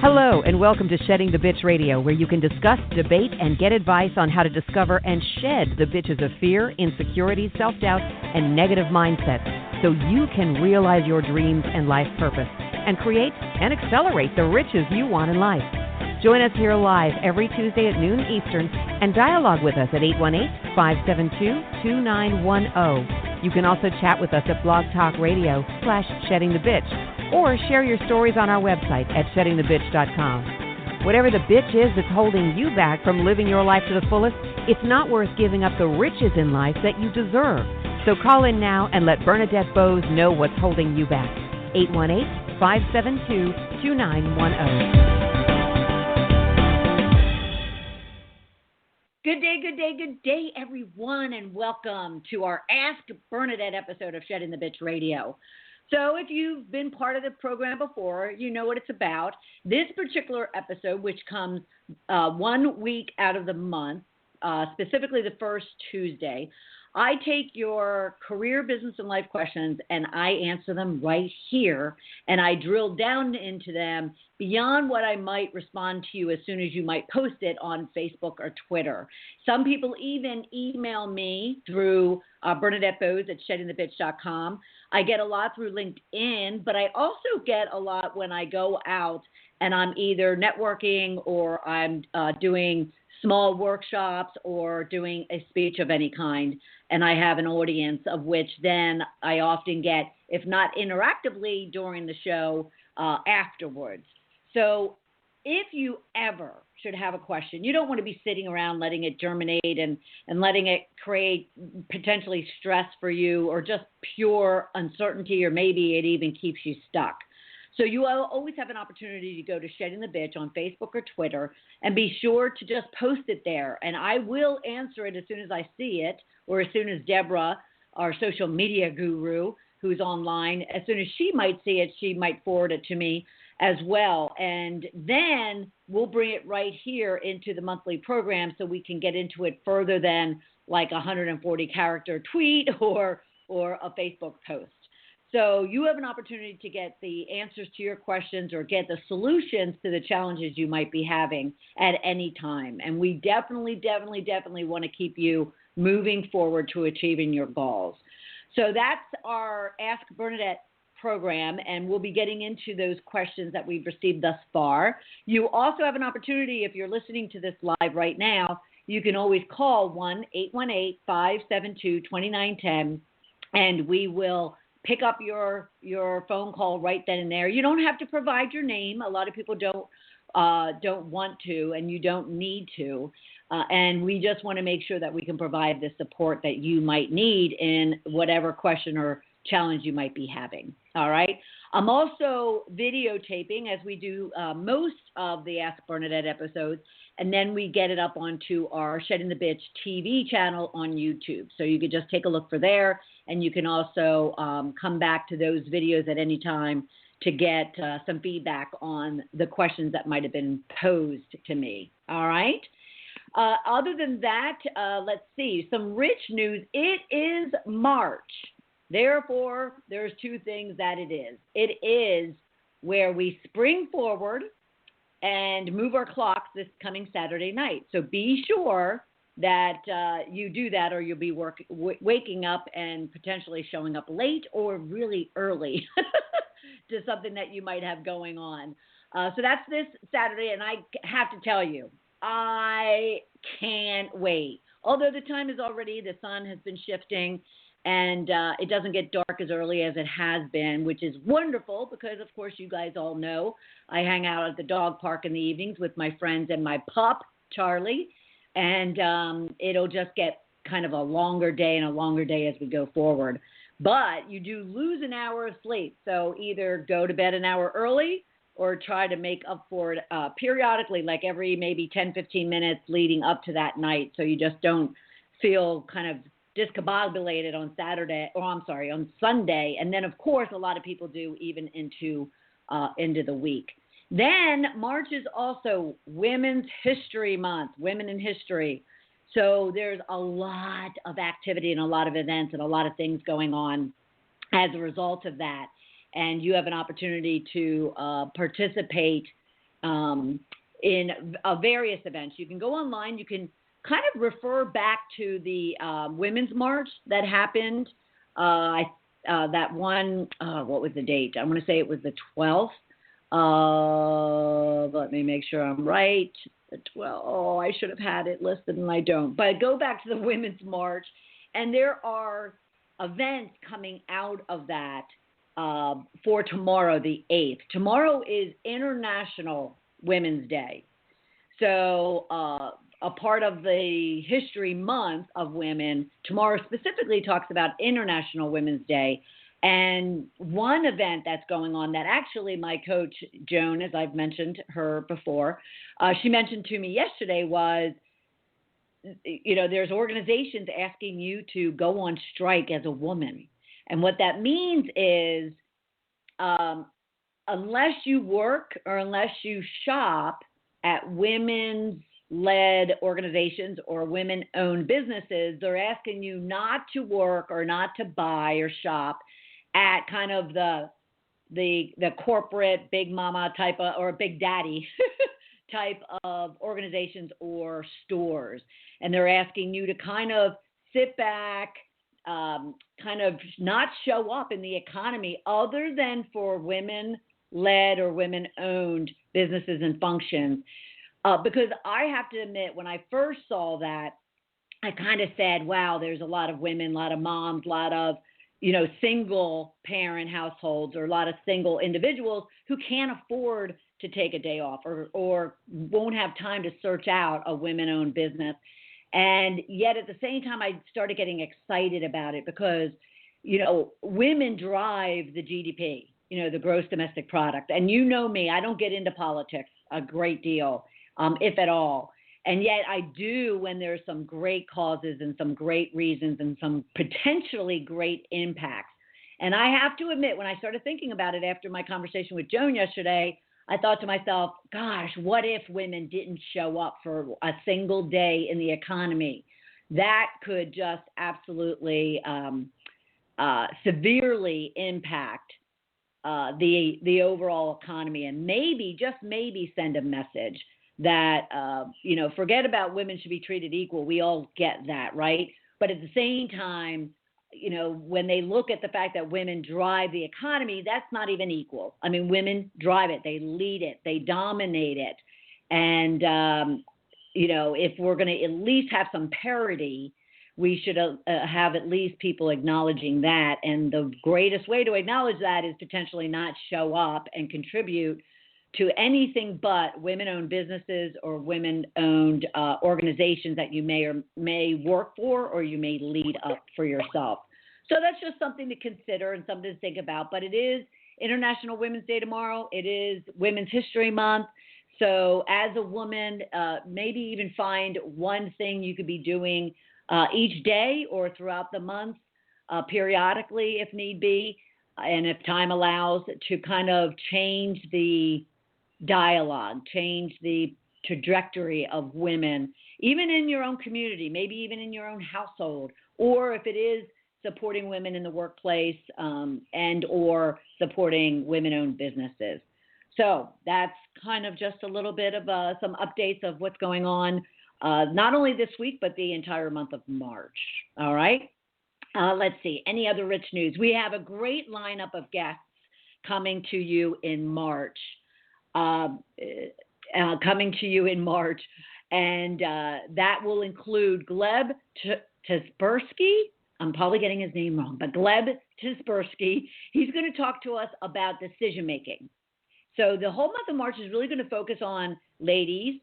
Hello, and welcome to Shedding the Bitch Radio, where you can discuss, debate, and get advice on how to discover and shed the bitches of fear, insecurity, self-doubt, and negative mindsets so you can realize your dreams and life purpose and create and accelerate the riches you want in life. Join us here live every Tuesday at noon Eastern and dialogue with us at 818-572-2910. You can also chat with us at Blog Talk Radio /SheddingTheBitch or share your stories on our website at sheddingthebitch.com. Whatever the bitch is that's holding you back from living your life to the fullest, it's not worth giving up the riches in life that you deserve. So call in now and let Bernadette Bowes know what's holding you back. 818-572-2910. Good day, everyone, and welcome to our Ask Bernadette episode of Shedding the Bitch Radio. So if you've been part of the program before, you know what it's about. This particular episode, which comes 1 week out of the month, specifically the first Tuesday, I take your career, business, and life questions, and I answer them right here, and I drill down into them beyond what I might respond to you as soon as you might post it on Facebook or Twitter. Some people even email me through Bernadette Bowes at sheddingthebitch.com. I get a lot through LinkedIn, but I also get a lot when I go out and I'm either networking or I'm doing small workshops or doing a speech of any kind, and I have an audience of which then I often get, if not interactively during the show, afterwards. So if you ever should have a question, you don't want to be sitting around letting it germinate and letting it create potentially stress for you or just pure uncertainty, or maybe it even keeps you stuck. So you always have an opportunity to go to Shedding the Bitch on Facebook or Twitter and be sure to just post it there. And I will answer it as soon as I see it, or as soon as Deborah, our social media guru who's online, as soon as she might see it, she might forward it to me as well. And then we'll bring it right here into the monthly program so we can get into it further than like a 140-character tweet or a Facebook post. So you have an opportunity to get the answers to your questions or get the solutions to the challenges you might be having at any time. And we definitely want to keep you moving forward to achieving your goals. So that's our Ask Bernadette program, and we'll be getting into those questions that we've received thus far. You also have an opportunity, if you're listening to this live right now, you can always call 1-818-572-2910, and we will pick up your phone call right then and there. You don't have to provide your name. A lot of people don't want to, and you don't need to. And we just want to make sure that we can provide the support that you might need in whatever question or challenge you might be having. All right. I'm also videotaping, as we do most of the Ask Bernadette episodes, and then we get it up onto our Shedding the Bitch TV channel on YouTube. So you could just take a look for there, and you can also come back to those videos at any time to get some feedback on the questions that might have been posed to me. All right. Other than that, let's see, some rich news. It is March. Therefore, there's two things that it is. It is where we spring forward and move our clocks this coming Saturday night. So be sure that you do that, or you'll be waking up and potentially showing up late or really early to something that you might have going on. So that's this Saturday, and I have to tell you, I can't wait. Although the time is already, the sun has been shifting, and it doesn't get dark as early as it has been, which is wonderful because, of course, you guys all know I hang out at the dog park in the evenings with my friends and my pup, Charlie, and it'll just get kind of a longer day and a longer day as we go forward. But you do lose an hour of sleep, so either go to bed an hour early or try to make up for it periodically, like every maybe 10, 15 minutes leading up to that night, so you just don't feel kind of discombobulated on on Sunday. And then, of course, a lot of people do even into the week. Then March is also Women's History Month, Women in History. So there's a lot of activity and a lot of events and a lot of things going on as a result of that. And you have an opportunity to participate in various events. You can go online. You can kind of refer back to the Women's March that happened. That one, what was the date? I want to say it was the 12th. Let me make sure I'm right. The 12th. Oh, I should have had it listed and I don't. But go back to the Women's March, and there are events coming out of that for tomorrow, the 8th. Tomorrow is International Women's Day. So a part of the History Month of Women, tomorrow specifically talks about International Women's Day. And one event that's going on that actually my coach, Joan, as I've mentioned her before, she mentioned to me yesterday was, there's organizations asking you to go on strike as a woman. And what that means is unless you work or unless you shop at women's-led organizations or women-owned businesses, they're asking you not to work or not to buy or shop at kind of the corporate big mama type of, or big daddy type of organizations or stores. And they're asking you to kind of sit back, kind of not show up in the economy other than for women-led or women-owned businesses and functions. Because I have to admit, when I first saw that, I kind of said, wow, there's a lot of women, a lot of moms, a lot of, single parent households or a lot of single individuals who can't afford to take a day off or won't have time to search out a women-owned business. And yet at the same time, I started getting excited about it because, women drive the GDP, the gross domestic product. And you know me, I don't get into politics a great deal, if at all. And yet I do when there's some great causes and some great reasons and some potentially great impacts. And I have to admit, when I started thinking about it after my conversation with Joan yesterday, I thought to myself, gosh, what if women didn't show up for a single day in the economy? That could just absolutely severely impact the overall economy and maybe, just maybe, send a message that, forget about women should be treated equal. We all get that, right? But at the same time, when they look at the fact that women drive the economy, that's not even equal. I mean, women drive it. They lead it. They dominate it. And, if we're going to at least have some parity, we should have at least people acknowledging that. And the greatest way to acknowledge that is potentially not show up and contribute to anything but women-owned businesses or women-owned organizations that you may work for or you may lead up for yourself. So that's just something to consider and something to think about. But it is International Women's Day tomorrow. It is Women's History Month. So as a woman, maybe even find one thing you could be doing each day or throughout the month, periodically if need be, and if time allows, to kind of change the dialogue, change the trajectory of women, even in your own community, maybe even in your own household, or if it is supporting women in the workplace and or supporting women-owned businesses. So that's kind of just a little bit of some updates of what's going on, not only this week, but the entire month of March. All right. Let's see. Any other rich news? We have a great lineup of guests coming to you in March. And that will include Gleb Tispersky. I'm probably getting his name wrong, but Gleb Tispersky. He's going to talk to us about decision making. So the whole month of March is really going to focus on, ladies,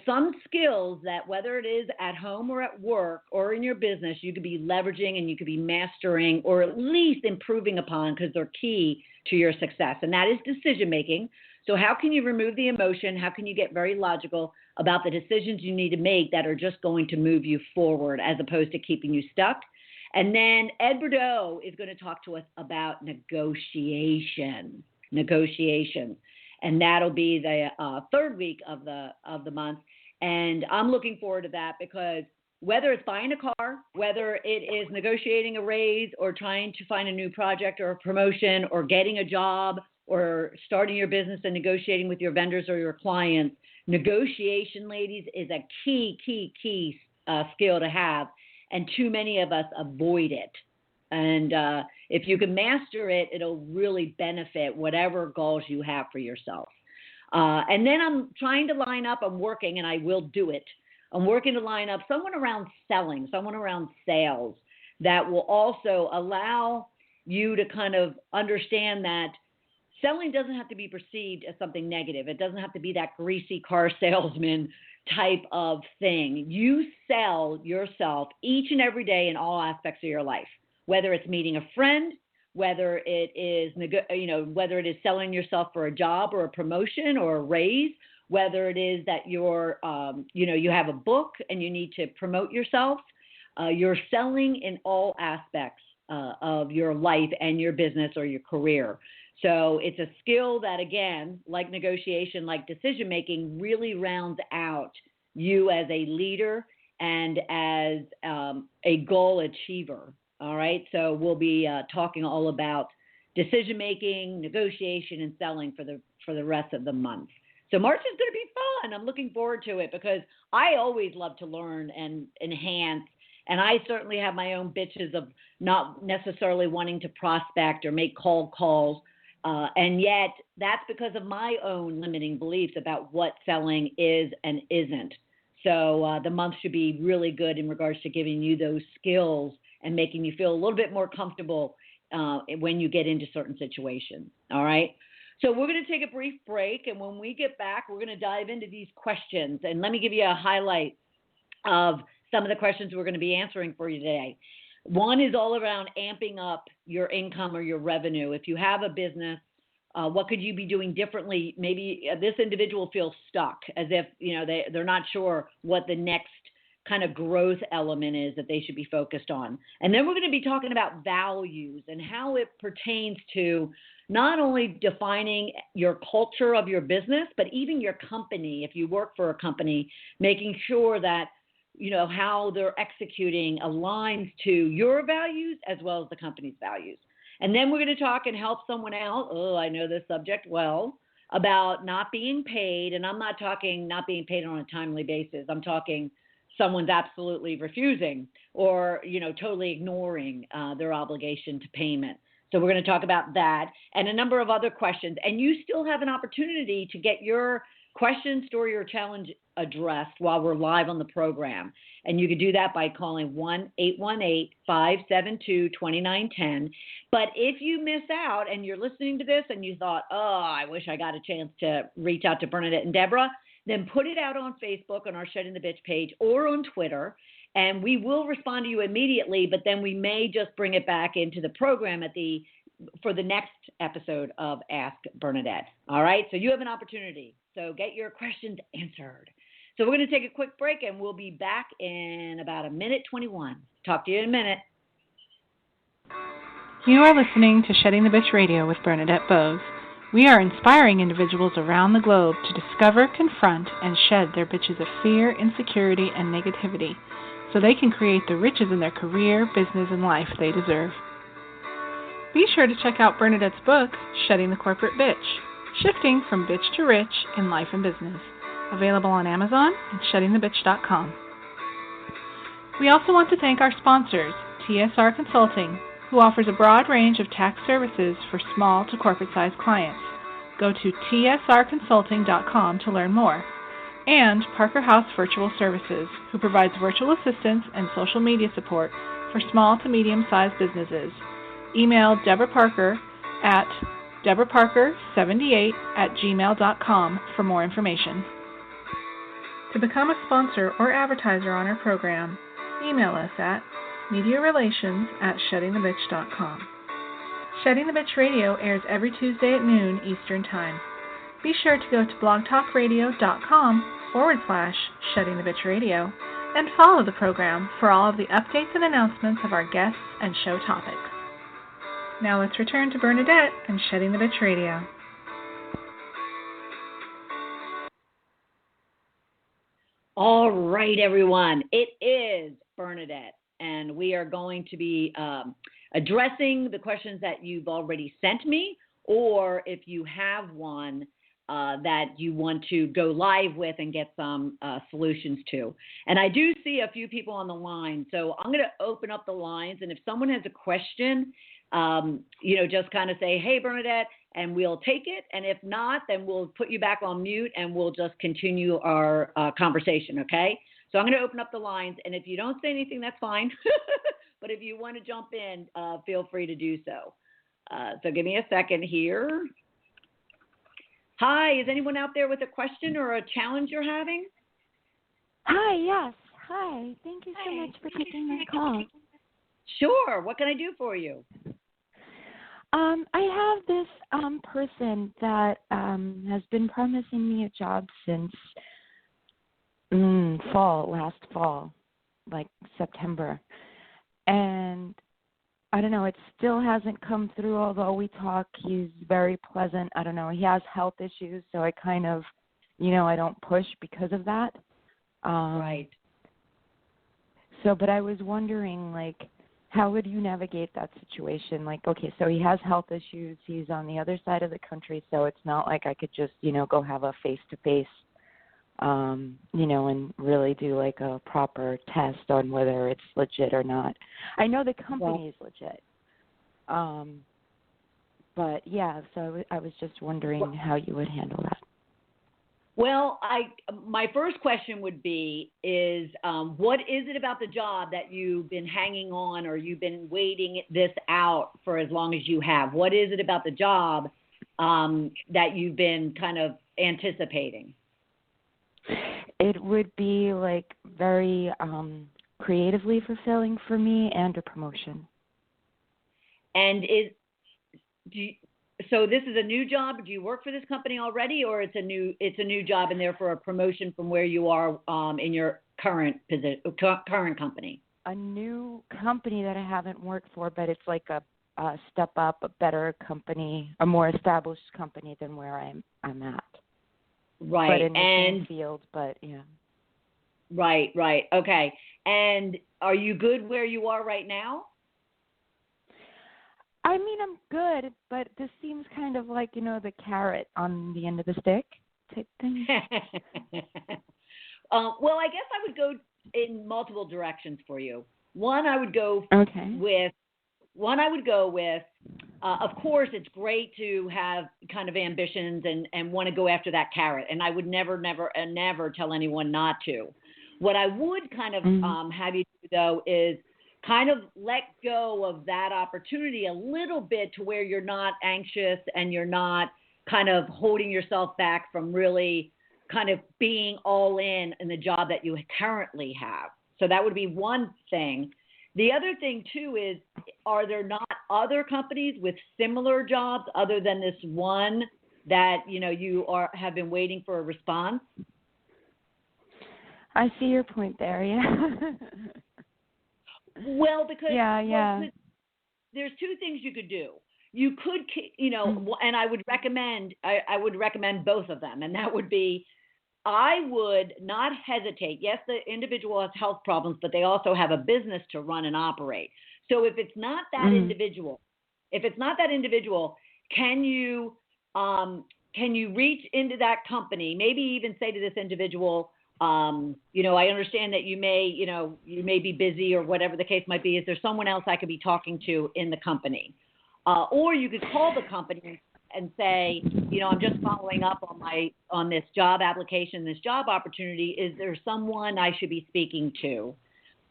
some skills that whether it is at home or at work or in your business, you could be leveraging and you could be mastering or at least improving upon because they're key to your success. And that is decision making. So how can you remove the emotion? How can you get very logical about the decisions you need to make that are just going to move you forward as opposed to keeping you stuck? And then Ed Bordeaux is going to talk to us about negotiations. And that'll be the third week of the month. And I'm looking forward to that because whether it's buying a car, whether it is negotiating a raise or trying to find a new project or a promotion or getting a job or starting your business and negotiating with your vendors or your clients, negotiation, ladies, is a key skill to have, and too many of us avoid it. And if you can master it, it'll really benefit whatever goals you have for yourself. And then I'm trying to line up, I'm working, and I will do it. I'm working to line up someone around selling, someone around sales that will also allow you to kind of understand that selling doesn't have to be perceived as something negative. It doesn't have to be that greasy car salesman type of thing. You sell yourself each and every day in all aspects of your life, whether it's meeting a friend, whether it is, whether it is selling yourself for a job or a promotion or a raise, whether it is that you're, you have a book and you need to promote yourself. You're selling in all aspects of your life and your business or your career. So it's a skill that, again, like negotiation, like decision-making, really rounds out you as a leader and as a goal achiever. All right, so we'll be talking all about decision-making, negotiation, and selling for the rest of the month. So March is going to be fun. I'm looking forward to it because I always love to learn and enhance, and I certainly have my own bitches of not necessarily wanting to prospect or make cold calls, and yet that's because of my own limiting beliefs about what selling is and isn't. So the month should be really good in regards to giving you those skills and making you feel a little bit more comfortable when you get into certain situations, all right? So we're going to take a brief break, and when we get back, we're going to dive into these questions. And let me give you a highlight of some of the questions we're going to be answering for you today. One is all around amping up your income or your revenue. If you have a business, what could you be doing differently? Maybe this individual feels stuck, as if they're not sure what the next kind of growth element is that they should be focused on. And then we're going to be talking about values and how it pertains to not only defining your culture of your business, but even your company. If you work for a company, making sure that how they're executing aligns to your values as well as the company's values. And then we're going to talk and help someone out. Oh, I know this subject well, about not being paid. And I'm not talking not being paid on a timely basis. I'm talking someone's absolutely refusing or, totally ignoring their obligation to payment. So we're going to talk about that and a number of other questions. And you still have an opportunity to get your question, story, or challenge addressed while we're live on the program. And you can do that by calling 1-818-572-2910. But if you miss out and you're listening to this and you thought, oh, I wish I got a chance to reach out to Bernadette and Deborah, then put it out on Facebook on our Shedding the Bitch page or on Twitter, and we will respond to you immediately, but then we may just bring it back into the program for the next episode of Ask Bernadette. All right, so you have an opportunity. So get your questions answered. So we're going to take a quick break, and we'll be back in about 1:21. Talk to you in a minute. You are listening to Shedding the Bitch Radio with Bernadette Bose. We are inspiring individuals around the globe to discover, confront, and shed their bitches of fear, insecurity, and negativity so they can create the riches in their career, business, and life they deserve. Be sure to check out Bernadette's book, Shedding the Corporate Bitch, Shifting from Bitch to Rich in Life and Business, available on Amazon and sheddingthebitch.com. We also want to thank our sponsors, TSR Consulting, who offers a broad range of tax services for small to corporate-sized clients. Go to tsrconsulting.com to learn more. And Parker House Virtual Services, who provides virtual assistance and social media support for small to medium-sized businesses. Email Deborah Parker at deborahparker78@gmail.com for more information. To become a sponsor or advertiser on our program, email us at mediarelations@sheddingthebitch.com. Shedding the Bitch Radio airs every Tuesday at noon Eastern Time. Be sure to go to blogtalkradio.com/Shedding the Bitch Radio and follow the program for all of the updates and announcements of our guests and show topics. Now let's return to Bernadette and Shedding the Bitch Radio. All right, everyone. It is Bernadette, and we are going to be addressing the questions that you've already sent me or if you have one that you want to go live with and get some solutions to. And I do see a few people on the line, so I'm going to open up the lines. And if someone has a question, just kind of say, hey, Bernadette, and we'll take it. And if not, then we'll put you back on mute and we'll just continue our conversation, okay? So I'm going to open up the lines. And if you don't say anything, that's fine. But if you want to jump in, feel free to do so. So give me a second here. Hi, is anyone out there with a question or a challenge you're having? Hi, yes. Hi. Thank you so much for taking my call. Sure. What can I do for you? I have this person that has been promising me a job since last fall, like September. And I don't know, it still hasn't come through, although we talk. He's very pleasant. I don't know, he has health issues, so I kind of, I don't push because of that. Right. So, but I was wondering, how would you navigate that situation? Okay, so he has health issues. He's on the other side of the country, so it's not like I could just, go have a face-to-face, and really do a proper test on whether it's legit or not. I know the company is legit. But yeah, so I was just wondering how you would handle that. Well, my first question would be what is it about the job that you've been hanging on or you've been waiting this out for as long as you have? What is it about the job that you've been kind of anticipating? It would be very creatively fulfilling for me and a promotion. And so this is a new job? Do you work for this company already, or it's a new job and therefore a promotion from where you are in your current company? A new company that I haven't worked for, but it's a step up, a better company, a more established company than where I'm at. Right. But in the same field, but yeah. Right. Okay. And are you good where you are right now? I mean, I'm good, but this seems kind of like, the carrot on the end of the stick type thing. Well, I guess I would go in multiple directions for you. One, I would go with, of course, it's great to have kind of ambitions and want to go after that carrot. And I would never tell anyone not to. What I would kind of have you do, though, is kind of let go of that opportunity a little bit to where you're not anxious and you're not kind of holding yourself back from really kind of being all in the job that you currently have. So that would be one thing. The other thing, too, is are there not other companies with similar jobs other than this one that, you have been waiting for a response? I see your point there, yeah. Well, because Well, there's two things you could do. You could, and I would recommend both of them, and that would be, I would not hesitate. Yes, the individual has health problems, but they also have a business to run and operate. So if it's not that individual, can you reach into that company? Maybe even say to this individual, I understand that you may be busy or whatever the case might be. Is there someone else I could be talking to in the company? Or you could call the company and say, I'm just following up on this job application, this job opportunity. Is there someone I should be speaking to?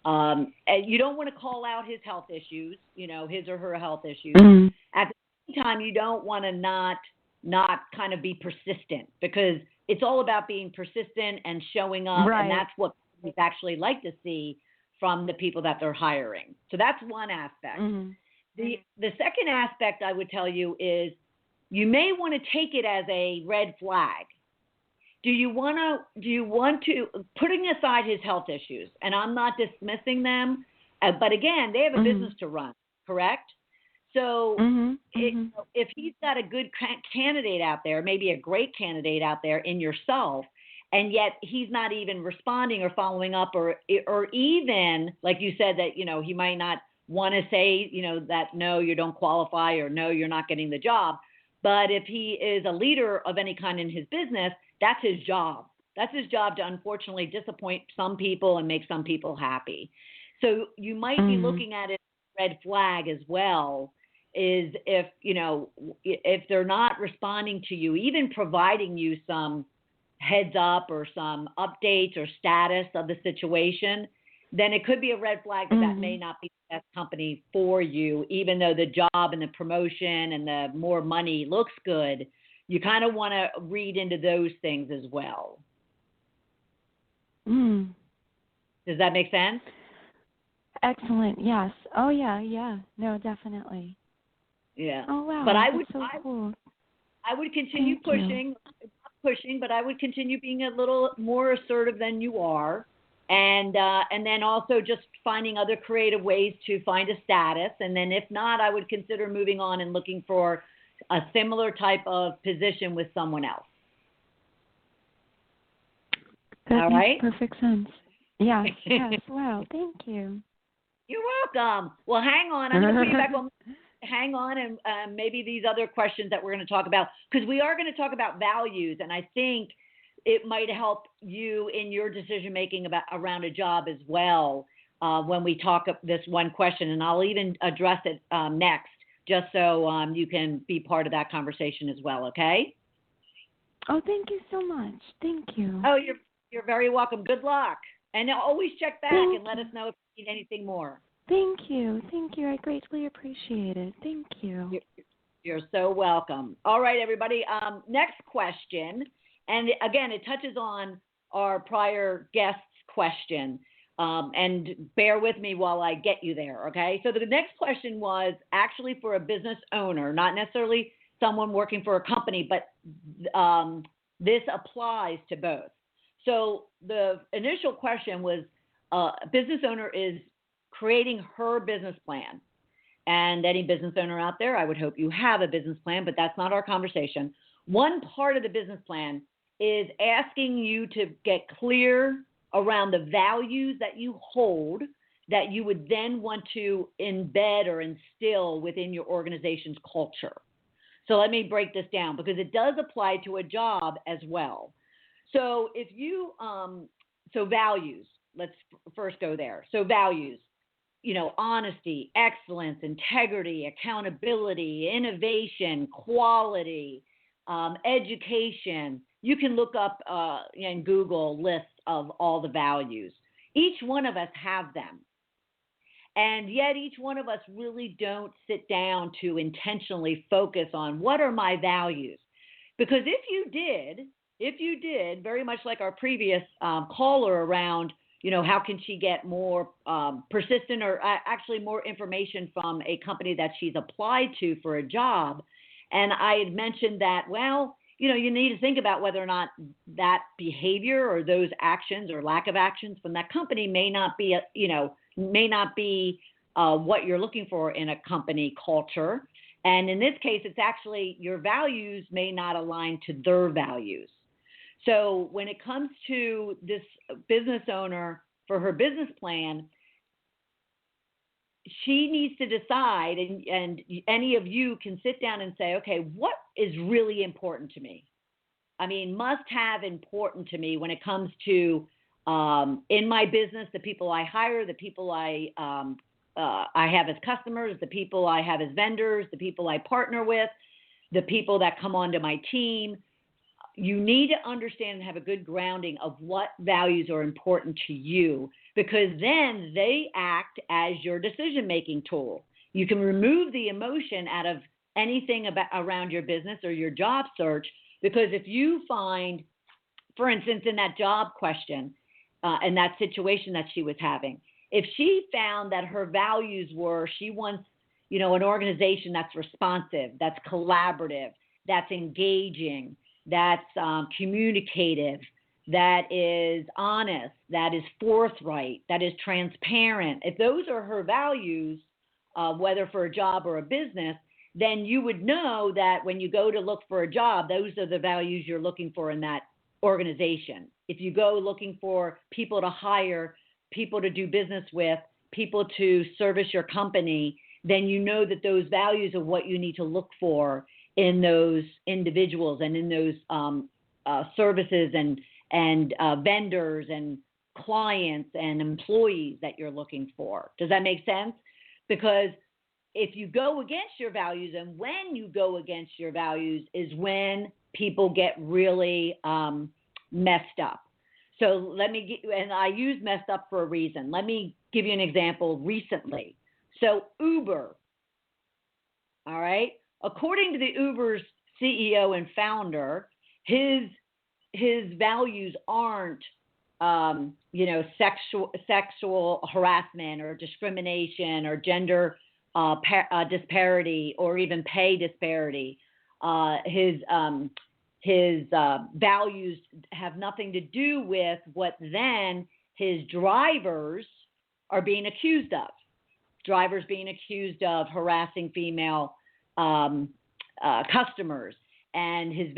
And you don't want to call out his health issues, his or her health issues. At the same time, you don't want to not kind of be persistent, because it's all about being persistent and showing up. Right. And that's what we actually like to see from the people that they're hiring. So that's one aspect. The second aspect I would tell you is you may want to take it as a red flag. Do you want to, putting aside his health issues, and I'm not dismissing them, but again, they have a business to run, correct? So if he's got a good candidate out there, maybe a great candidate out there in yourself, and yet he's not even responding or following up, or even, like you said, that, he might not want to say, that no, you don't qualify, or no, you're not getting the job. But if he is a leader of any kind in his business, that's his job. That's his job to unfortunately disappoint some people and make some people happy. So you might be looking at it as a red flag as well, is if, if they're not responding to you, even providing you some heads up or some updates or status of the situation, then it could be a red flag that that may not be the best company for you, even though the job and the promotion and the more money looks good. You kind of want to read into those things as well. Does that make sense? Excellent. Yes. Oh, yeah. Yeah. No, definitely. Yeah. Oh, wow. But cool. I would continue pushing, but I would continue being a little more assertive than you are. And then also just finding other creative ways to find a status. And then if not, I would consider moving on and looking for a similar type of position with someone else. That All makes right? perfect sense. Yes. Yes. Wow. Thank you. You're welcome. Well, hang on. I'm going to put you back on. Hang on, and maybe these other questions that we're going to talk about, because we are going to talk about values, and I think it might help you in your decision making around a job as well when we talk this one question, and I'll even address it next, just so you can be part of that conversation as well. Okay? Oh, thank you so much. Thank you. Oh, you're very welcome. Good luck, and always check back and let us know if you need anything more. Thank you. Thank you. I greatly appreciate it. Thank you. You're so welcome. All right, everybody. Next question. And again, it touches on our prior guest's question. And bear with me while I get you there, okay? So the next question was actually for a business owner, not necessarily someone working for a company, but this applies to both. So the initial question was a business owner is creating her business plan. And any business owner out there, I would hope you have a business plan, but that's not our conversation. One part of the business plan is asking you to get clear around the values that you hold that you would then want to embed or instill within your organization's culture. So let me break this down because it does apply to a job as well. So if you, so values, let's first go there. So values. Honesty, excellence, integrity, accountability, innovation, quality, education. You can look up in Google lists of all the values. Each one of us have them. And yet each one of us really don't sit down to intentionally focus on what are my values. Because if you did, very much like our previous caller around, how can she get more persistent or actually more information from a company that she's applied to for a job? And I had mentioned that, you need to think about whether or not that behavior or those actions or lack of actions from that company may not be, what you're looking for in a company culture. And in this case, it's actually your values may not align to their values. So when it comes to this business owner for her business plan, she needs to decide, and any of you can sit down and say, okay, what is really important to me? I mean, must have important to me when it comes to in my business, the people I hire, the people I have as customers, the people I have as vendors, the people I partner with, the people that come onto my team. You need to understand and have a good grounding of what values are important to you, because then they act as your decision-making tool. You can remove the emotion out of anything around your business or your job search, because if you find, for instance, in that job question, in that situation that she was having, if she found that her values were she wants, an organization that's responsive, that's collaborative, that's engaging, that's communicative, that is honest, that is forthright, that is transparent. If those are her values, whether for a job or a business, then you would know that when you go to look for a job, those are the values you're looking for in that organization. If you go looking for people to hire, people to do business with, people to service your company, then you know that those values are what you need to look for in those individuals and in those services and vendors and clients and employees that you're looking for. Does that make sense? Because if you go against your values, and when you go against your values is when people get really messed up. So and I use messed up for a reason. Let me give you an example recently. So Uber, all right, according to the Uber's CEO and founder, his values aren't, sexual harassment or discrimination or gender disparity or even pay disparity. His values have nothing to do with what then his drivers are being accused of. Drivers being accused of harassing female customers, and his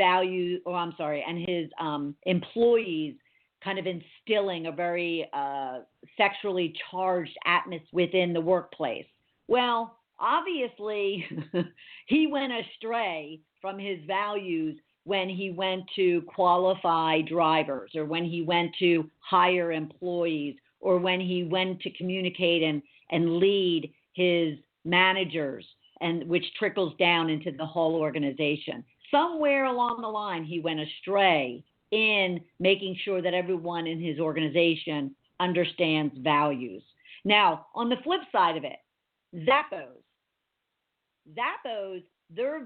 employees kind of instilling a very sexually charged atmosphere within the workplace. Well, obviously, he went astray from his values when he went to qualify drivers, or when he went to hire employees, or when he went to communicate and lead his managers, and which trickles down into the whole organization. Somewhere along the line, he went astray in making sure that everyone in his organization understands values. Now, on the flip side of it, Zappos, their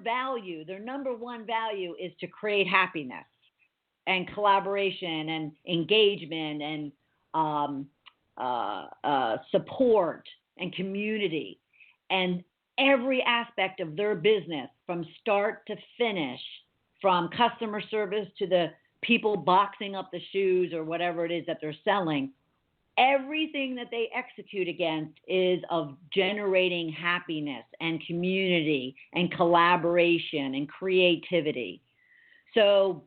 number one value is to create happiness and collaboration and engagement and support and community. And every aspect of their business, from start to finish, from customer service to the people boxing up the shoes or whatever it is that they're selling, everything that they execute against is of generating happiness and community and collaboration and creativity. So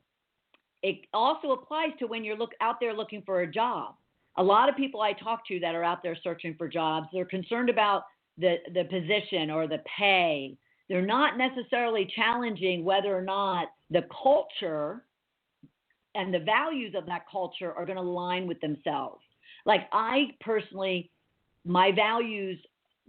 it also applies to when you're out there looking for a job. A lot of people I talk to that are out there searching for jobs, they're concerned about the position or the pay. They're not necessarily challenging whether or not the culture and the values of that culture are going to align with themselves. Like I personally, my values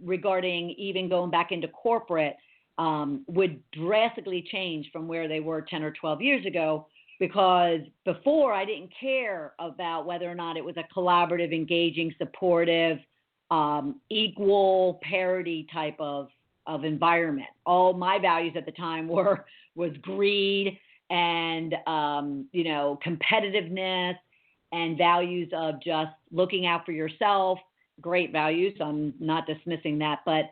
regarding even going back into corporate would drastically change from where they were 10 or 12 years ago, because before I didn't care about whether or not it was a collaborative, engaging, supportive, equal parity type of environment. All my values at the time was greed and, competitiveness, and values of just looking out for yourself. Great values. I'm not dismissing that. But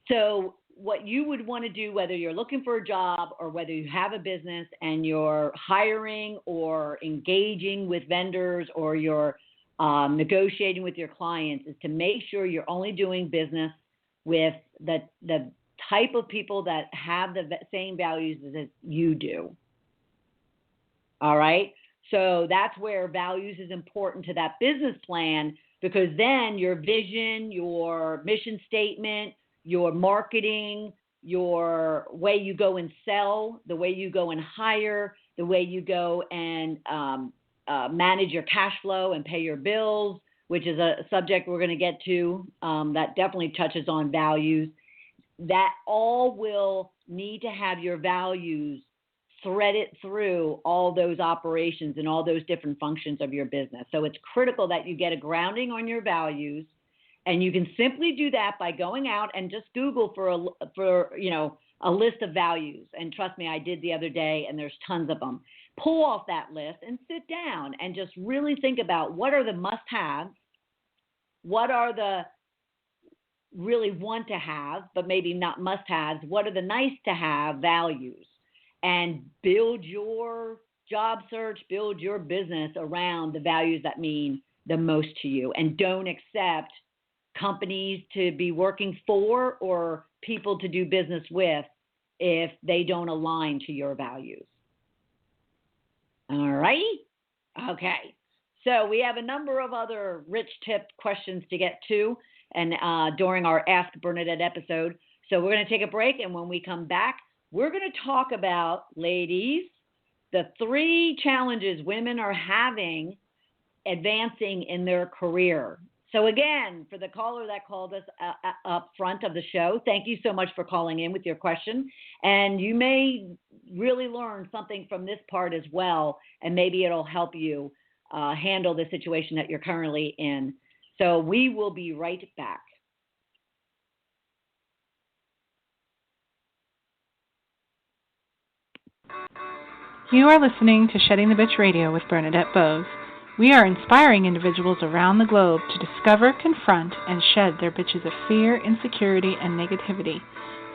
so what you would want to do, whether you're looking for a job or whether you have a business and you're hiring or engaging with vendors or you're negotiating with your clients, is to make sure you're only doing business with the type of people that have the same values as you do. All right? So that's where values is important to that business plan, because then your vision, your mission statement, your marketing, your way you go and sell, the way you go and hire, the way you go and manage your cash flow and pay your bills, which is a subject we're going to get to that definitely touches on values. That all will need to have your values threaded through all those operations and all those different functions of your business. So it's critical that you get a grounding on your values, and you can simply do that by going out and just Google for a list of values. And trust me, I did the other day, and there's tons of them. Pull off that list and sit down and just really think about what are the must-haves, what are the really want to have, but maybe not must-haves, what are the nice-to-have values, and build your job search, build your business around the values that mean the most to you. And don't accept companies to be working for or people to do business with if they don't align to your values. All right? Okay. So we have a number of other rich tip questions to get to and during our Ask Bernadette episode. So we're going to take a break, and when we come back, we're going to talk about, ladies, the 3 challenges women are having advancing in their career. So again, for the caller that called us up front of the show, thank you so much for calling in with your question. And you may really learn something from this part as well, and maybe it'll help you handle the situation that you're currently in. So we will be right back. You are listening to Shedding the Bitch Radio with Bernadette Bose. We are inspiring individuals around the globe to discover, confront, and shed their bitches of fear, insecurity, and negativity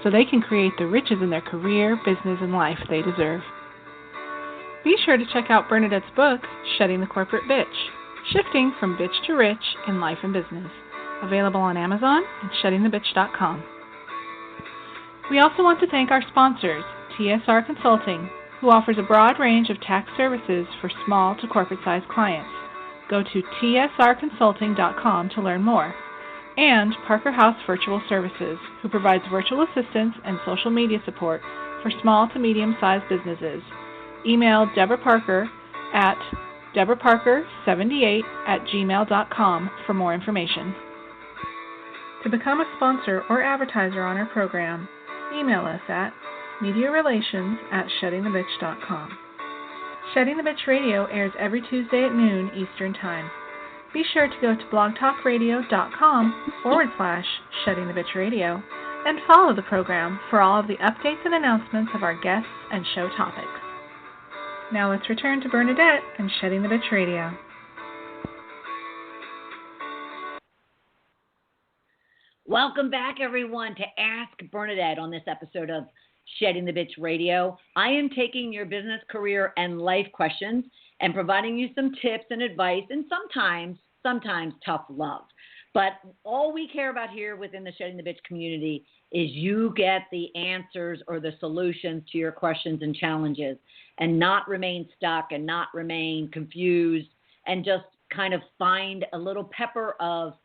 so they can create the riches in their career, business, and life they deserve. Be sure to check out Bernadette's book, Shedding the Corporate Bitch, Shifting from Bitch to Rich in Life and Business, available on Amazon and sheddingthebitch.com. We also want to thank our sponsors, TSR Consulting, who offers a broad range of tax services for small to corporate-sized clients. Go to tsrconsulting.com to learn more. And Parker House Virtual Services, who provides virtual assistance and social media support for small to medium-sized businesses. Email Deborah Parker at deborahparker78@gmail.com for more information. To become a sponsor or advertiser on our program, email us at mediarelations@sheddingthebitch.com. Shedding the Bitch Radio airs every Tuesday at noon Eastern Time. Be sure to go to blogtalkradio.com/sheddingthebitchradio and follow the program for all of the updates and announcements of our guests and show topics. Now let's return to Bernadette and Shedding the Bitch Radio. Welcome back, everyone, to Ask Bernadette on this episode of Shedding the Bitch Radio. I am taking your business, career, and life questions and providing you some tips and advice and sometimes tough love. But all we care about here within the Shedding the Bitch community is you get the answers or the solutions to your questions and challenges and not remain stuck and not remain confused and just kind of find a little pepper of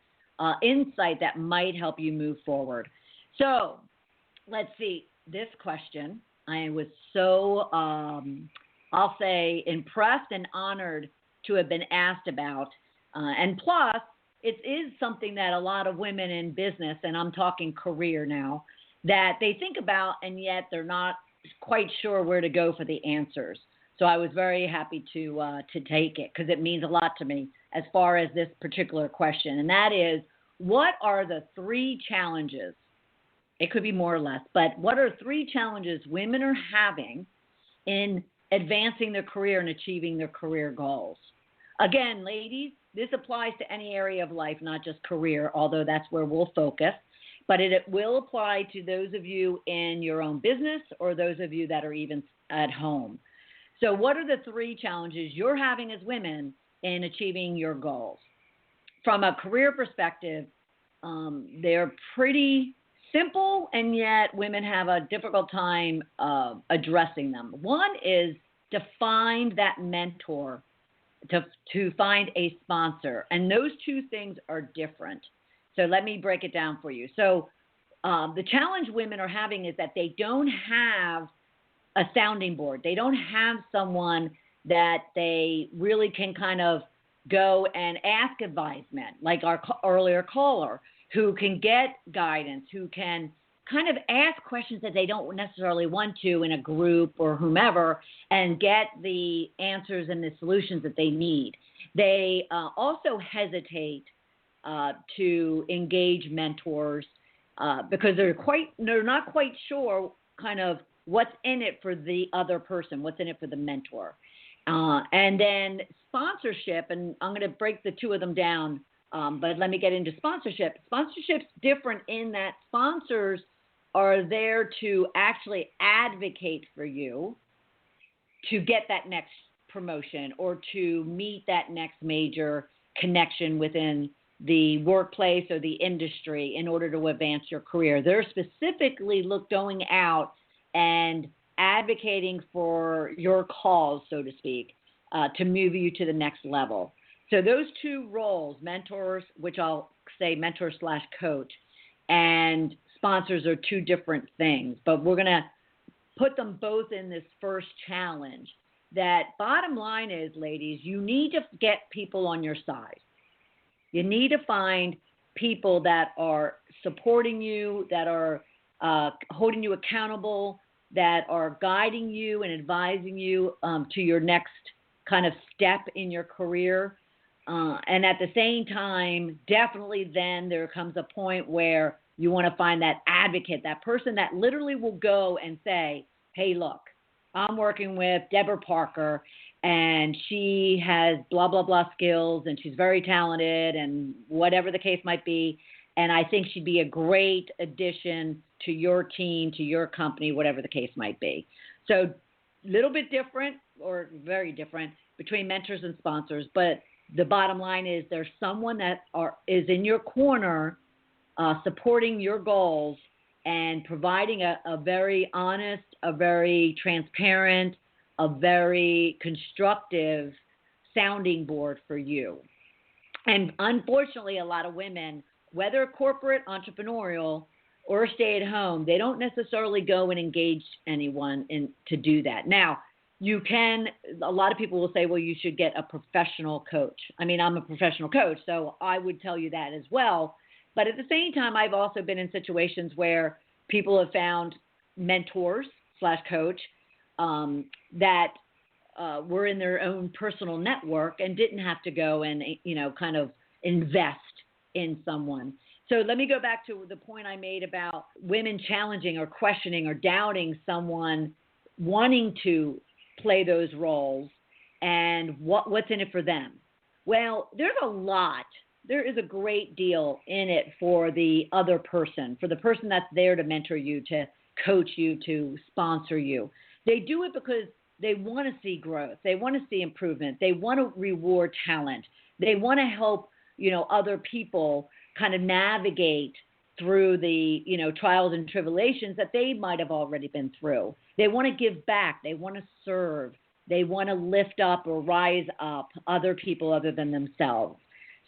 insight that might help you move forward. So let's see. This question, I was so, I'll say, impressed and honored to have been asked about. And plus, it is something that a lot of women in business, and I'm talking career now, that they think about, and yet they're not quite sure where to go for the answers. So I was very happy to take it because it means a lot to me as far as this particular question. And that is, what are the 3 challenges? It could be more or less, but what are 3 challenges women are having in advancing their career and achieving their career goals? Again, ladies, this applies to any area of life, not just career, although that's where we'll focus. But it will apply to those of you in your own business or those of you that are even at home. So what are the 3 challenges you're having as women in achieving your goals? From a career perspective, they're pretty simple, and yet women have a difficult time addressing them. One is to find that mentor, to find a sponsor. And those 2 things are different. So let me break it down for you. So the challenge women are having is that they don't have a sounding board. They don't have someone that they really can kind of go and ask advisement, like our earlier caller, who can get guidance, who can kind of ask questions that they don't necessarily want to in a group or whomever, and get the answers and the solutions that they need. They also hesitate to engage mentors because they're not quite sure kind of what's in it for the other person, what's in it for the mentor. And then sponsorship, and I'm going to break the 2 of them down, but let me get into sponsorship. Sponsorship's different in that sponsors are there to actually advocate for you to get that next promotion or to meet that next major connection within the workplace or the industry in order to advance your career. They're specifically going out and advocating for your cause, so to speak, to move you to the next level. So those 2 roles, mentors, which I'll say mentor/coach, and sponsors are 2 different things. But we're going to put them both in this first challenge. That bottom line is, ladies, you need to get people on your side. You need to find people that are supporting you, that are holding you accountable, that are guiding you and advising you to your next kind of step in your career. And at the same time, definitely then there comes a point where you want to find that advocate, that person that literally will go and say, hey, look, I'm working with Deborah Parker, and she has blah, blah, blah skills, and she's very talented, and whatever the case might be. And I think she'd be a great addition to your team, to your company, whatever the case might be. So a little bit different, or very different, between mentors and sponsors. But the bottom line is there's someone that is in your corner supporting your goals and providing a very honest, a very transparent, a very constructive sounding board for you. And unfortunately, a lot of women, whether corporate, entrepreneurial, or stay at home, they don't necessarily go and engage anyone to do that. Now, you can, a lot of people will say, well, you should get a professional coach. I mean, I'm a professional coach, so I would tell you that as well. But at the same time, I've also been in situations where people have found mentors / coach that were in their own personal network and didn't have to go and, kind of invest in someone. So let me go back to the point I made about women challenging or questioning or doubting someone wanting to play those roles and what's in it for them. Well, there's a lot. There is a great deal in it for the other person, for the person that's there to mentor you, to coach you, to sponsor you. They do it because they want to see growth. They want to see improvement. They want to reward talent. They want to help, other people kind of navigate through the, trials and tribulations that they might have already been through. They want to give back. They want to serve. They want to lift up or rise up other people other than themselves.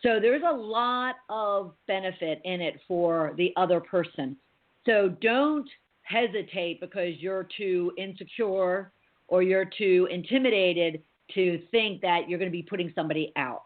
So there's a lot of benefit in it for the other person. So don't hesitate because you're too insecure or you're too intimidated to think that you're going to be putting somebody out.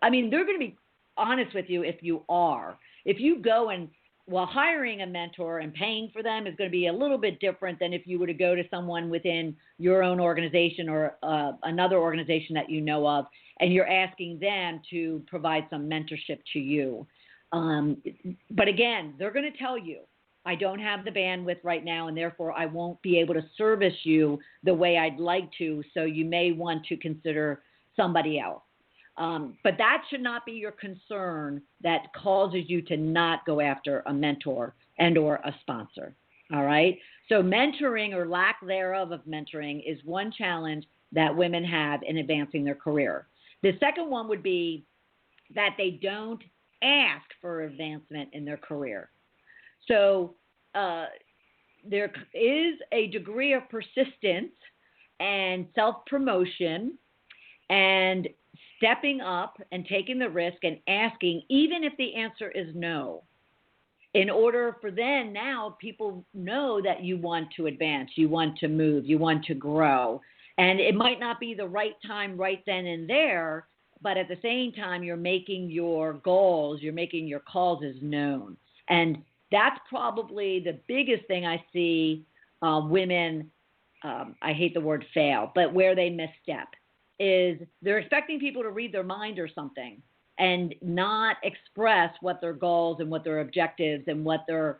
I mean, they're going to be honest with you if you are. If you go and, hiring a mentor and paying for them is going to be a little bit different than if you were to go to someone within your own organization or another organization that you know of, and you're asking them to provide some mentorship to you. But again, they're going to tell you, I don't have the bandwidth right now, and therefore I won't be able to service you the way I'd like to, so you may want to consider somebody else. But that should not be your concern that causes you to not go after a mentor and or a sponsor. All right? So mentoring or lack thereof of mentoring is one challenge that women have in advancing their career. The second one would be that they don't ask for advancement in their career. So there is a degree of persistence and self-promotion and stepping up and taking the risk and asking, even if the answer is no, in order for then now people know that you want to advance, you want to move, you want to grow. And it might not be the right time right then and there, but at the same time, you're making your goals, you're making your causes known. And that's probably the biggest thing I see women, I hate the word fail, but where they misstep is they're expecting people to read their mind or something and not express what their goals and what their objectives and what their,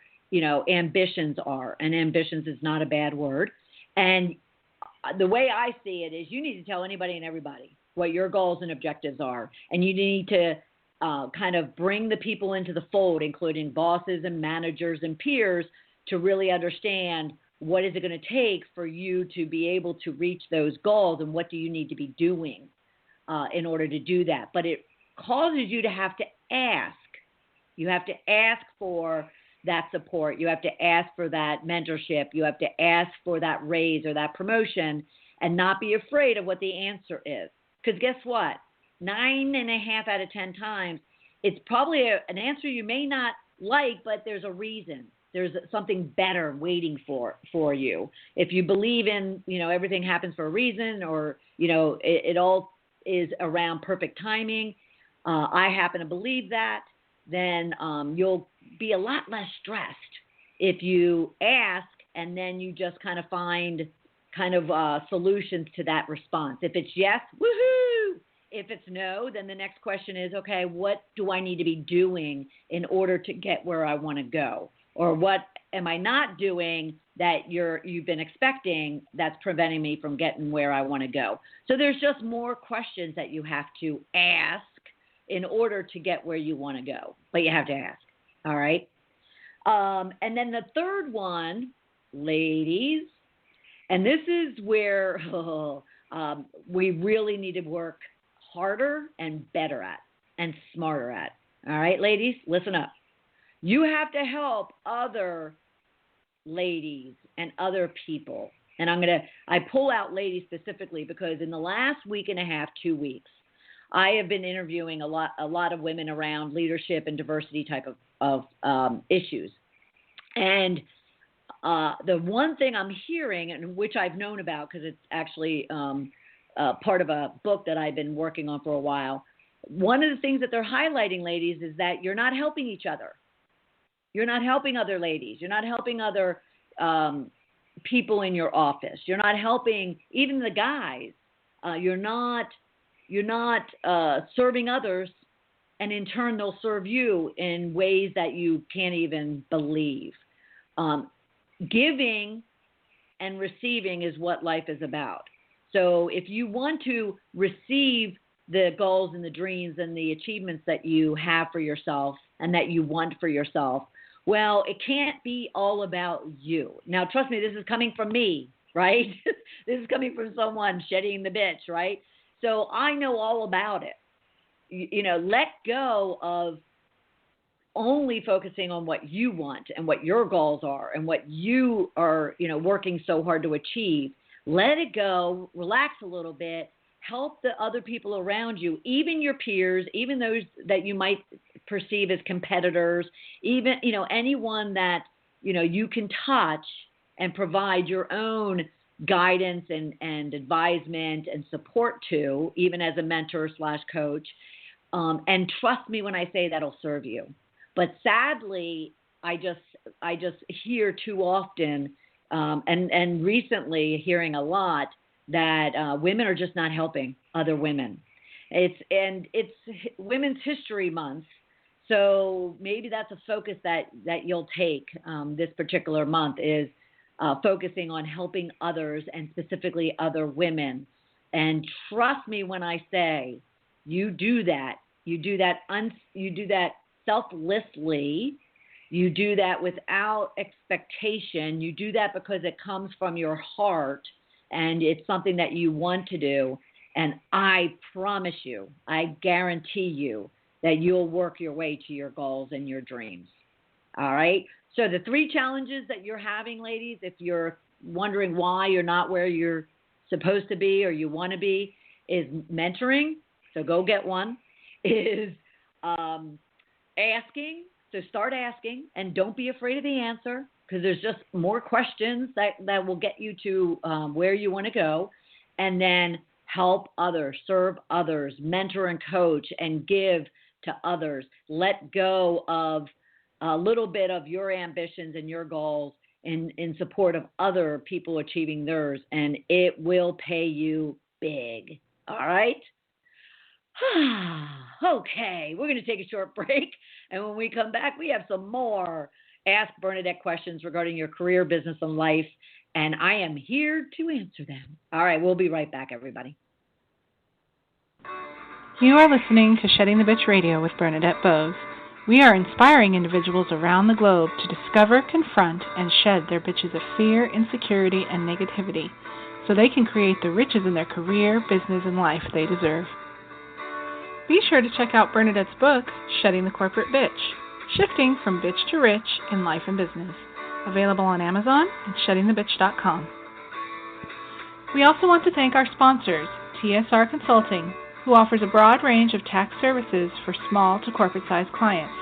ambitions are. And ambitions is not a bad word. And the way I see it is you need to tell anybody and everybody what your goals and objectives are. And you need to kind of bring the people into the fold, including bosses and managers and peers, to really understand what is it going to take for you to be able to reach those goals and what do you need to be doing in order to do that. But it causes you to have to ask. You have to ask for that support. You have to ask for that mentorship. You have to ask for that raise or that promotion and not be afraid of what the answer is. Because guess what? 9.5 out of 10 times, it's probably an answer you may not like, but there's a reason. there's something better waiting for you. If you believe in, everything happens for a reason, or, it all is around perfect timing, I happen to believe that, then you'll be a lot less stressed if you ask and then you just kind of find solutions to that response. If it's yes, woohoo! If it's no, then the next question is, okay, what do I need to be doing in order to get where I want to go? Or what am I not doing that you've been expecting that's preventing me from getting where I want to go? So there's just more questions that you have to ask in order to get where you want to go. But you have to ask, all right? And then the third one, ladies, and this is where we really need to work harder and better at and smarter at. All right, ladies, listen up. You have to help other ladies and other people. And I pull out ladies specifically because in the last week and a half, 2 weeks, I have been interviewing a lot of women around leadership and diversity type of issues. And the one thing I'm hearing, and which I've known about because it's actually part of a book that I've been working on for a while, one of the things that they're highlighting, ladies, is that you're not helping each other. You're not helping other ladies. You're not helping other people in your office. You're not helping even the guys. You're not serving others, and in turn they'll serve you in ways that you can't even believe. Giving and receiving is what life is about. So if you want to receive the goals and the dreams and the achievements that you have for yourself and that you want for yourself, well, it can't be all about you. Now, trust me, this is coming from me, right? This is coming from someone shedding the bitch, right? So I know all about it. Let go of only focusing on what you want and what your goals are and what you are, working so hard to achieve. Let it go, relax a little bit, help the other people around you, even your peers, even those that you might perceive as competitors, even, anyone that, you can touch and provide your own guidance and advisement and support to, even as a mentor / coach. And trust me when I say that'll serve you. But sadly, I just hear too often, and recently hearing a lot, that women are just not helping other women. It's Women's History Month, so maybe that's a focus that you'll take this particular month is focusing on helping others and specifically other women. And trust me when I say you do that selflessly. You do that without expectation. You do that because it comes from your heart and it's something that you want to do. And I promise you, I guarantee you that you'll work your way to your goals and your dreams. All right? So the 3 challenges that you're having, ladies, if you're wondering why you're not where you're supposed to be or you want to be, is mentoring. So go get one. Is asking. So start asking and don't be afraid of the answer because there's just more questions that will get you to where you want to go. And then help others, serve others, mentor and coach and give to others. Let go of a little bit of your ambitions and your goals in support of other people achieving theirs, and it will pay you big. All right? Okay, we're going to take a short break, and when we come back, we have some more Ask Bernadette questions regarding your career, business, and life, and I am here to answer them. All right, we'll be right back, everybody. You are listening to Shedding the Bitch Radio with Bernadette Bowes. We are inspiring individuals around the globe to discover, confront, and shed their bitches of fear, insecurity, and negativity so they can create the riches in their career, business, and life they deserve. Be sure to check out Bernadette's book, Shedding the Corporate Bitch, Shifting from Bitch to Rich in Life and Business, available on Amazon and sheddingthebitch.com. We also want to thank our sponsors, TSR Consulting, who offers a broad range of tax services for small to corporate-sized clients.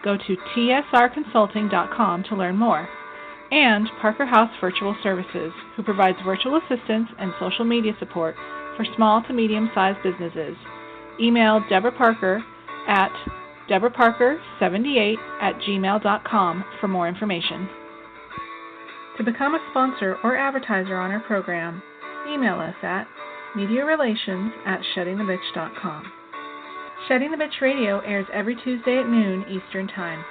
Go to tsrconsulting.com to learn more. And Parker House Virtual Services, who provides virtual assistance and social media support for small to medium-sized businesses. Email Deborah Parker at deborahparker78@gmail.com for more information. To become a sponsor or advertiser on our program, email us at mediarelations@sheddingthebitch.com. Shedding the Bitch Radio airs every Tuesday at noon Eastern Time.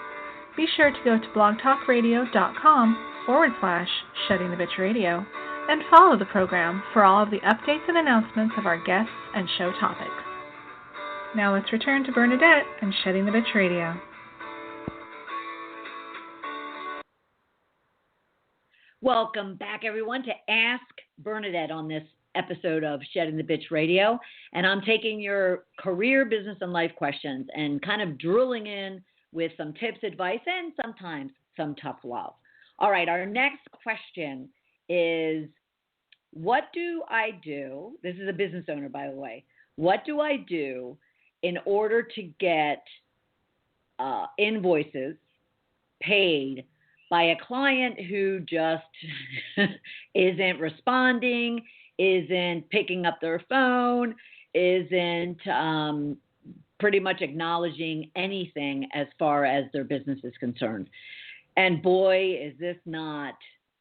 Be sure to go to blogtalkradio.com/Shedding the Bitch Radio and follow the program for all of the updates and announcements of our guests and show topics. Now let's return to Bernadette and Shedding the Bitch Radio. Welcome back, everyone, to Ask Bernadette on this episode of Shedding the Bitch Radio. And I'm taking your career, business, and life questions and kind of drilling in with some tips, advice, and sometimes some tough love. All right, our next question is, what do I do? This is a business owner, by the way. What do I do in order to get invoices paid by a client who just isn't responding, isn't picking up their phone, isn't pretty much acknowledging anything as far as their business is concerned? And boy, is this not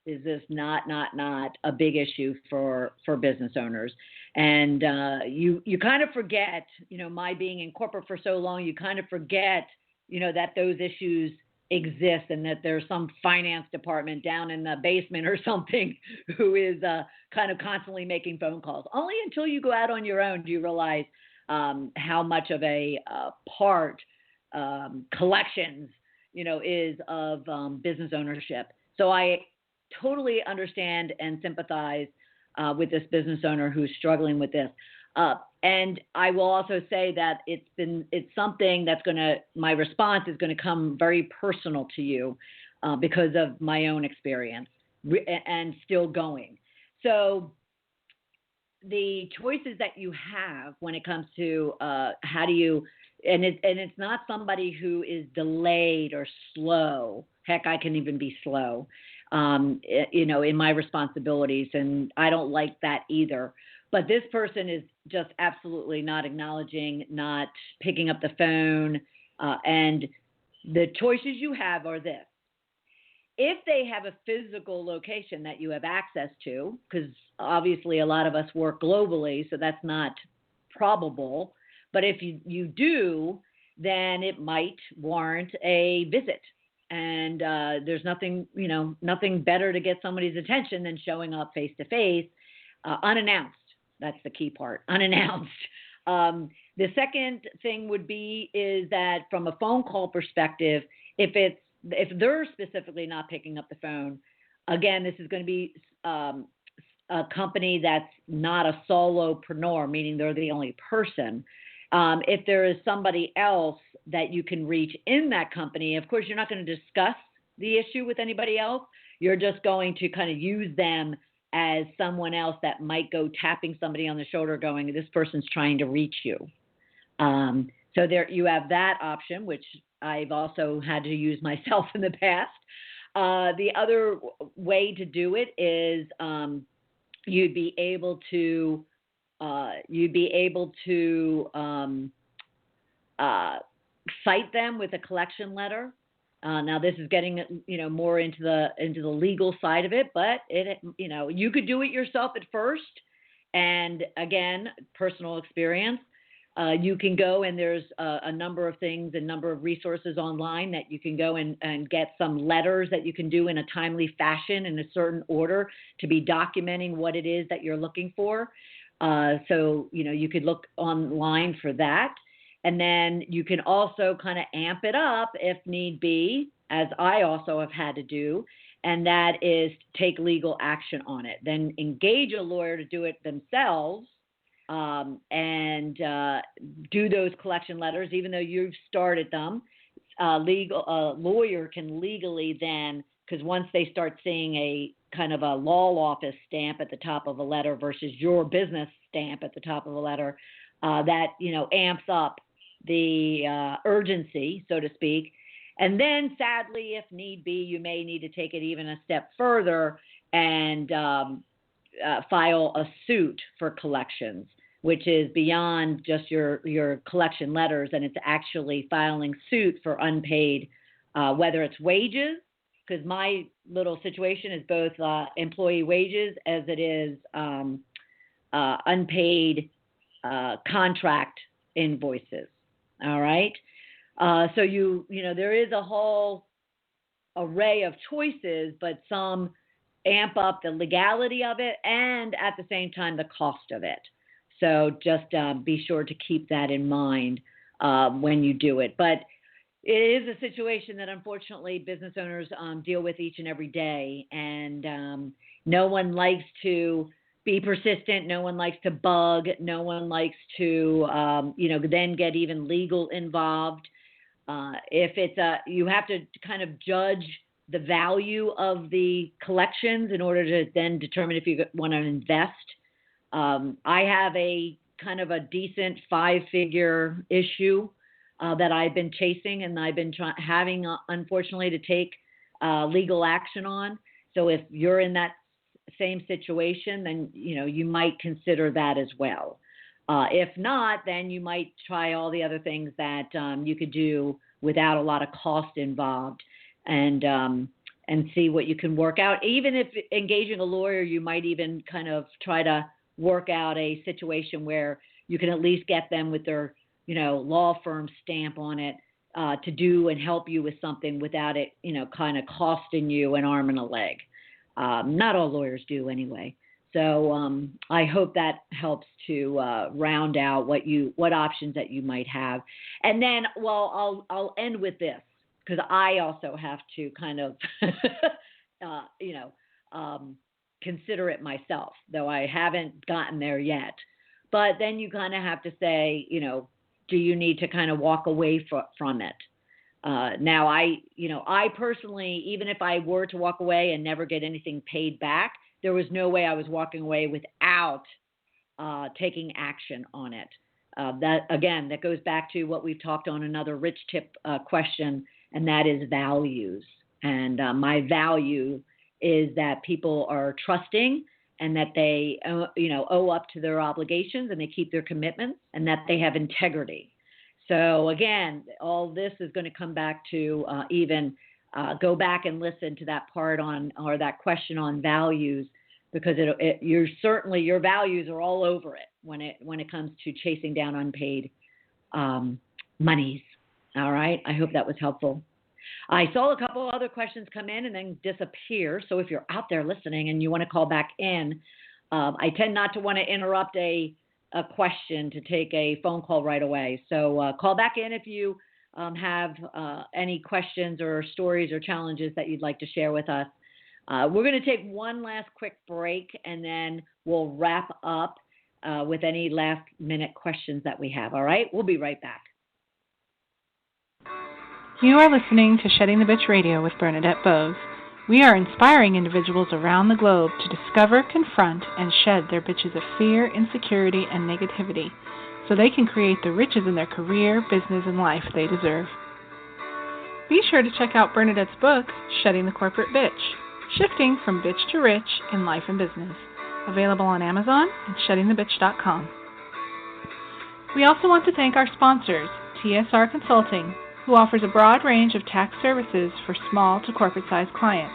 a big issue for business owners. And you kind of forget, my being in corporate for so long, you kind of forget, that those issues exist and that there's some finance department down in the basement or something who is kind of constantly making phone calls. Only until you go out on your own do you realize how much of a part collections, is of business ownership. So I totally understand and sympathize with this business owner who's struggling with this. And I will also say that it's something that's my response is going to come very personal to you because of my own experience and still going. So the choices that you have when it comes to how do you, and it's not somebody who is delayed or slow. Heck, I can even be slow, in my responsibilities, and I don't like that either. But this person is just absolutely not acknowledging, not picking up the phone, and the choices you have are this. If they have a physical location that you have access to, because obviously a lot of us work globally, so that's not probable, but if you do, then it might warrant a visit. And there's nothing better to get somebody's attention than showing up face-to-face, unannounced. That's the key part, unannounced. The second thing is that from a phone call perspective, if they're specifically not picking up the phone, again, this is going to be a company that's not a solopreneur, meaning they're the only person. If there is somebody else that you can reach in that company, of course, you're not going to discuss the issue with anybody else. You're just going to kind of use them as someone else that might go tapping somebody on the shoulder going, this person's trying to reach you. So there you have that option, which I've also had to use myself in the past. The other way to do it is you'd be able to cite them with a collection letter. Now this is getting more into the legal side of it, but you could do it yourself at first. And again, personal experience. You can go and there's a number of things, a number of resources online that you can go and get some letters that you can do in a timely fashion in a certain order to be documenting what it is that you're looking for. So you could look online for that. And then you can also kind of amp it up if need be, as I also have had to do, and that is take legal action on it. Then engage a lawyer to do it themselves and do those collection letters, even though you've started them. A lawyer can legally then, because once they start seeing a kind of a law office stamp at the top of a letter versus your business stamp at the top of a letter, that amps up the urgency, so to speak, And then, sadly, if need be, you may need to take it even a step further and file a suit for collections, which is beyond just your collection letters, and it's actually filing suit for unpaid, whether it's wages, because my little situation is both employee wages as it is unpaid contract invoices. All right. So there is a whole array of choices, but some amp up the legality of it and at the same time the cost of it. So just be sure to keep that in mind when you do it. But it is a situation that unfortunately business owners deal with each and every day, and no one likes to be persistent. No one likes to bug. No one likes to, then get even legal involved. If it's you have to kind of judge the value of the collections in order to then determine if you want to invest. I have a kind of a decent 5-figure issue that I've been chasing, and I've been having, unfortunately, to take legal action on. So if you're in that same situation, then you might consider that as well. If not, then you might try all the other things that you could do without a lot of cost involved, and see what you can work out. Even if engaging a lawyer, you might even kind of try to work out a situation where you can at least get them with their law firm stamp on it to do and help you with something without it kind of costing you an arm and a leg. Not all lawyers do anyway. So I hope that helps to round out what options that you might have. And then, I'll end with this, because I also have to kind of, consider it myself, though I haven't gotten there yet. But then you kind of have to say, do you need to kind of walk away from it? Now, I personally, even if I were to walk away and never get anything paid back, there was no way I was walking away without taking action on it. That goes back to what we've talked on another rich tip question, and that is values. And my value is that people are trusting, and that they owe up to their obligations, and they keep their commitments, and that they have integrity. So again, all this is going to come back to go back and listen to that part or that question on values, because your values are all over it when it comes to chasing down unpaid monies. All right. I hope that was helpful. I saw a couple of other questions come in and then disappear. So if you're out there listening and you want to call back in, I tend not to want to interrupt a question to take a phone call right away. So call back in if you have any questions or stories or challenges that you'd like to share with us. We're going to take one last quick break, and then we'll wrap up with any last minute questions that we have. All right? We'll be right back. You are listening to Shedding the Bitch Radio with Bernadette Bose. We are inspiring individuals around the globe to discover, confront, and shed their bitches of fear, insecurity, and negativity so they can create the riches in their career, business, and life they deserve. Be sure to check out Bernadette's book, Shedding the Corporate Bitch, Shifting from Bitch to Rich in Life and Business, available on Amazon and sheddingthebitch.com. We also want to thank our sponsors, TSR Consulting, who offers a broad range of tax services for small to corporate-sized clients.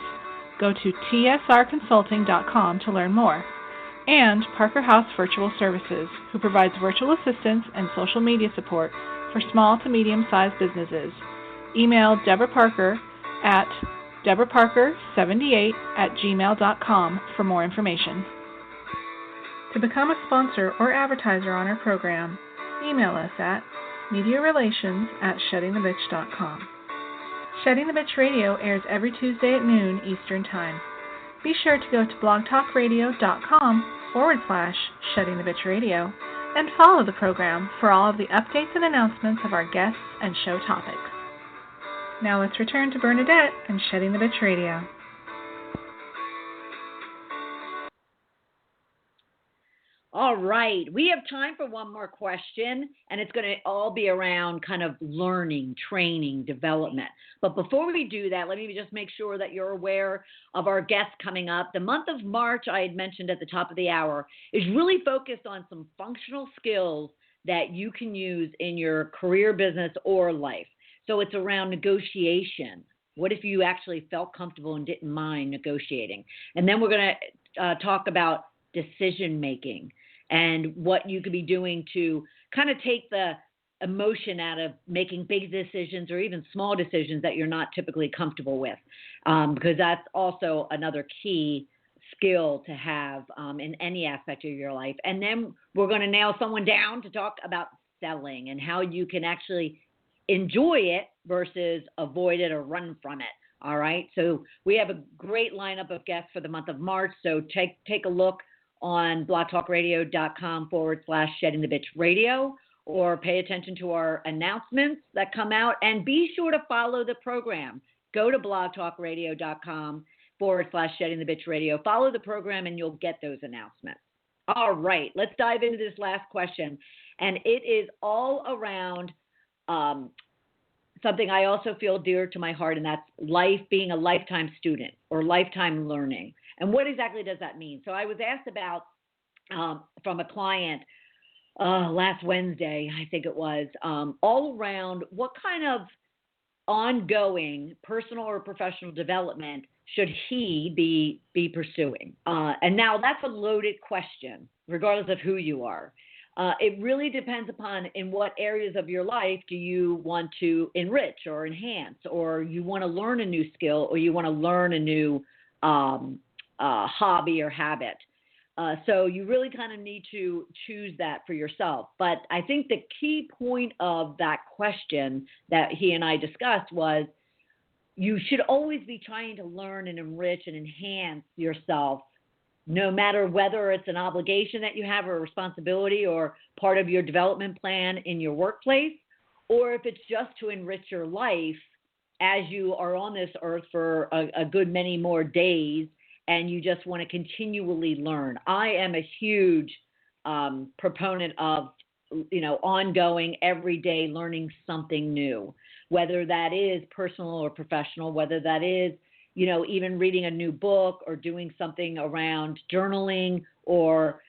Go to tsrconsulting.com to learn more. And Parker House Virtual Services, who provides virtual assistance and social media support for small to medium-sized businesses. Email Deborah Parker at deborahparker78@gmail.com for more information. To become a sponsor or advertiser on our program, email us at mediarelations@sheddingthebitch.com. Shedding the Bitch Radio airs every Tuesday at noon Eastern Time. Be sure to go to blogtalkradio.com/Shedding the Bitch Radio and follow the program for all of the updates and announcements of our guests and show topics. Now let's return to Bernadette and Shedding the Bitch Radio. All right. We have time for one more question, and it's going to all be around kind of learning, training, development. But before we do that, let me just make sure that you're aware of our guests coming up. The month of March, I had mentioned at the top of the hour, is really focused on some functional skills that you can use in your career, business, or life. So it's around negotiation. What if you actually felt comfortable and didn't mind negotiating? And then we're going to talk about decision making and what you could be doing to kind of take the emotion out of making big decisions or even small decisions that you're not typically comfortable with, because that's also another key skill to have in any aspect of your life. And then we're going to nail someone down to talk about selling and how you can actually enjoy it versus avoid it or run from it. All right. So we have a great lineup of guests for the month of March. So take a look on blogtalkradio.com/Shedding the Bitch Radio, or pay attention to our announcements that come out, and be sure to follow the program. Go to blogtalkradio.com/Shedding the Bitch Radio. Follow the program and you'll get those announcements. All right, let's dive into this last question. And it is all around something I also feel dear to my heart, and that's life, being a lifetime student or lifetime learning. And what exactly does that mean? So I was asked about from a client last Wednesday, I think it was, all around what kind of ongoing personal or professional development should he be pursuing? And now that's a loaded question, regardless of who you are. It really depends upon in what areas of your life do you want to enrich or enhance, or you want to learn a new skill, or you want to learn a new hobby or habit. So you really kind of need to choose that for yourself. But I think the key point of that question that he and I discussed was you should always be trying to learn and enrich and enhance yourself, no matter whether it's an obligation that you have or a responsibility or part of your development plan in your workplace, or if it's just to enrich your life as you are on this earth for a good many more days and you just want to continually learn. I am a huge proponent of, ongoing, everyday learning something new, whether that is personal or professional, whether that is, even reading a new book or doing something around journaling or,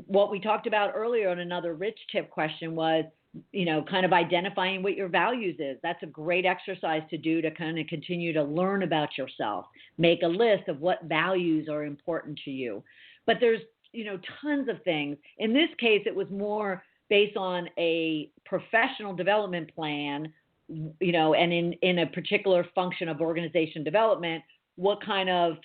what we talked about earlier on another rich tip question was, kind of identifying what your values is. That's a great exercise to do to kind of continue to learn about yourself. Make a list of what values are important to you. But there's, tons of things. In this case, it was more based on a professional development plan, and in a particular function of organization development, what kind of,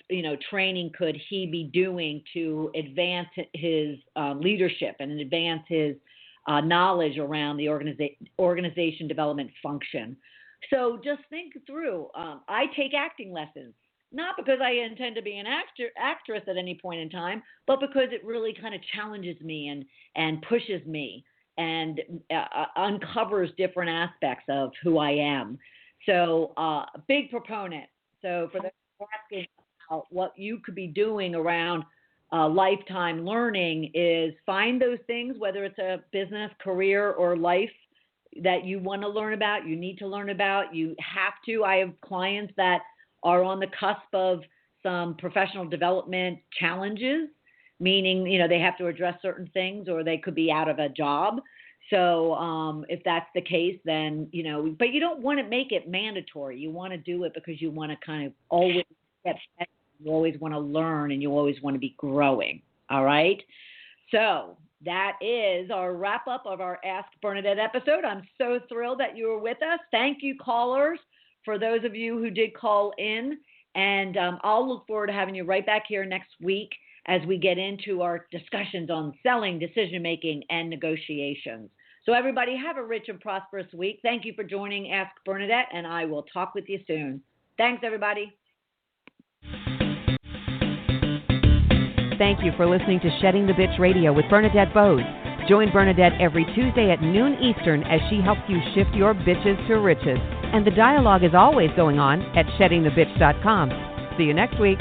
training could he be doing to advance his leadership and advance his knowledge around the organization development function. So just think through. I take acting lessons, not because I intend to be an actress at any point in time, but because it really kind of challenges me and pushes me and uncovers different aspects of who I am. So a big proponent. So for those asking about what you could be doing around lifetime learning is find those things, whether it's a business, career, or life that you want to learn about, you need to learn about, you have to. I have clients that are on the cusp of some professional development challenges, meaning, they have to address certain things or they could be out of a job. So if that's the case, then, but you don't want to make it mandatory. You want to do it because you want to kind of always get better. You always want to learn and you always want to be growing. All right. So that is our wrap up of our Ask Bernadette episode. I'm so thrilled that you were with us. Thank you, callers, for those of you who did call in. And I'll look forward to having you right back here next week as we get into our discussions on selling, decision-making, and negotiations. So everybody, have a rich and prosperous week. Thank you for joining Ask Bernadette, and I will talk with you soon. Thanks, everybody. Thank you for listening to Shedding the Bitch Radio with Bernadette Bose. Join Bernadette every Tuesday at noon Eastern as she helps you shift your bitches to riches. And the dialogue is always going on at sheddingthebitch.com. See you next week.